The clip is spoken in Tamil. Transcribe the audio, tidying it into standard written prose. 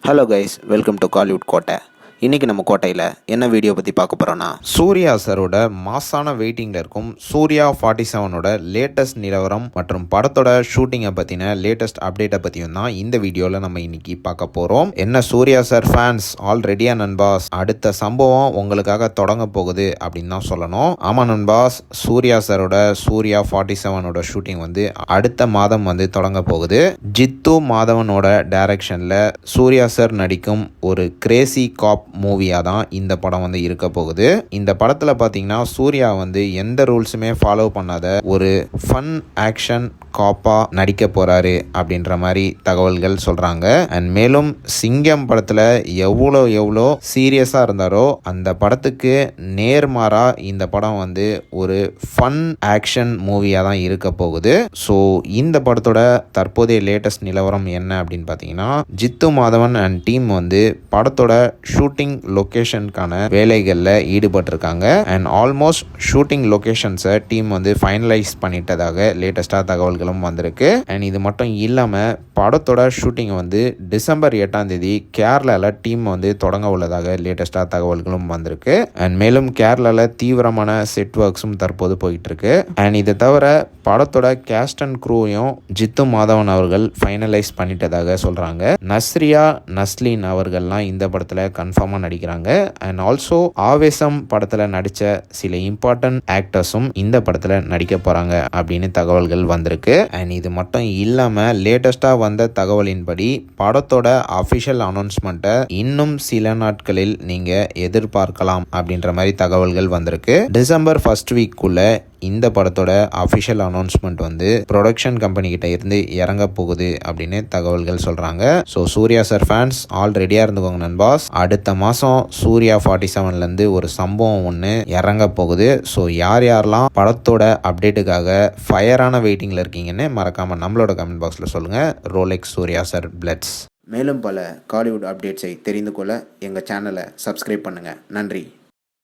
Hello guys, welcome to Kollywood கோட்டை. இன்றைக்கி நம்ம கோட்டையில் என்ன வீடியோ பற்றி பார்க்க போகிறோன்னா, சூர்யா சாரோட மாசான வெயிட்டிங்கில் இருக்கும் சூர்யா 47ஓட லேட்டஸ்ட் நிலவரம் மற்றும் படத்தோட ஷூட்டிங்கை பற்றின லேட்டஸ்ட் அப்டேட்டை பற்றியும் தான் இந்த வீடியோவில் நம்ம இன்னைக்கு பார்க்க போகிறோம். என்ன சூர்யா சார் ஃபேன்ஸ் ஆல் ரெடியா நண்பாஸ், அடுத்த சம்பவம் உங்களுக்காக தொடங்க போகுது அப்படின்னு தான் சொல்லணும். ஆமாம் நண்பாஸ், சூர்யா சாரோட சூர்யா 47ஓட ஷூட்டிங் அடுத்த மாதம் தொடங்க போகுது. ஜித்து மாதவனோட டைரக்ஷனில் சூர்யா சார் நடிக்கும் ஒரு கிரேசி காப் மூவியாக தான் இந்த படம் இருக்க போகுது. இந்த படத்தில் பார்த்தீங்கன்னா சூர்யா எந்த ரூல்ஸுமே ஃபாலோ பண்ணாத ஒரு ஃபன் ஆக்ஷன் காப்பா நடிக்க போறாரு அப்படின்ற மாதிரி தகவல்கள் சொல்றாங்க. அண்ட் மேலும் சிங்கம் படத்துல எவ்வளோ சீரியஸா இருந்தாரோ அந்த படத்துக்கு நேர்மாறா இந்த படம் ஒரு ஃபன் ஆக்ஷன் மூவியா தான் இருக்க போகுது. ஸோ இந்த படத்தோட தற்போதைய லேட்டஸ்ட் நிலவரம் என்ன அப்படின்னு பார்த்தீங்கன்னா, ஜித்து மாதவன் அண்ட் டீம் படத்தோட ஷூட்டிங் லொகேஷனுக்கான வேலைகளில் ஈடுபட்டிருக்காங்க. அண்ட் ஆல்மோஸ்ட் ஷூட்டிங் லொகேஷன்ஸை டீம் ஃபைனலைஸ் பண்ணிட்டதாக லேட்டஸ்டாக தகவல்கள் வந்திருக்கு. அண்ட் இது மட்டும் இல்லாம படத்தோட ஷூட்டிங் டிசம்பர் 8ஆம் தேதி கேரளால டீம் தொடங்க உள்ளதாக லேட்டஸ்டா தகவல்களும் வந்திருக்கு. அண்ட் மேலும் கேரளால தீவிரமான செட் ஒர்க்ஸும் தற்போது போயிட்டு இருக்கு. அண்ட் இதை தவிர படத்தோட கேஸ்ட் அண்ட் க்ரூவையும் ஜித்து மாதவன் அவர்கள் ஃபைனலைஸ் பண்ணிட்டதாக சொல்றாங்க. நஸ்ரியா நஸ்லின் அவர்கள்லாம் இந்த படத்துல கன்ஃபார்மா நடிக்கிறாங்க. அண்ட் ஆல்சோ ஆவேசம் படத்துல நடிச்ச சில இம்பார்ட்டன்ட் ஆக்டர்ஸும் இந்த படத்துல நடிக்க போறாங்க அப்படின்னு தகவல்கள் வந்திருக்கு. அண்ட் இது மட்டும் இல்லாம லேட்டஸ்டா வந்த தகவலின்படி படத்தோட அபிஷியல் அனௌன்ஸ்மெண்ட்டை இன்னும் சில நாட்களில் நீங்க எதிர்பார்க்கலாம் அப்படின்ற மாதிரி தகவல்கள் வந்திருக்கு. டிசம்பர் ஃபர்ஸ்ட் வீக்குள்ள இந்த படத்தோட அஃபிஷியல் அனௌன்ஸ்மெண்ட் ப்ரொடக்ஷன் கம்பெனி கிட்ட இருந்து இறங்க போகுது அப்படின்னு தகவல்கள் சொல்றாங்க. So Suriya sir fans all ரெடியா இருந்துக்கோங்க நண்பாஸ். அடுத்த மாசம் சூர்யா 47ல இருந்து ஒரு சம்பவம் ஒன்று இறங்க போகுது. ஸோ யாரெல்லாம் படத்தோட அப்டேட்டுக்காக ஃபயரான வெயிட்டிங்ல இருக்கீங்கன்னு மறக்காம நம்மளோட கமெண்ட் பாக்ஸ்ல சொல்லுங்க. Rolex Surya sir பிளட்ஸ். மேலும் பல காலிவுட் அப்டேட்ஸை தெரிந்து கொள்ள எங்கள் சேனலை சப்ஸ்கிரைப் பண்ணுங்கள். நன்றி.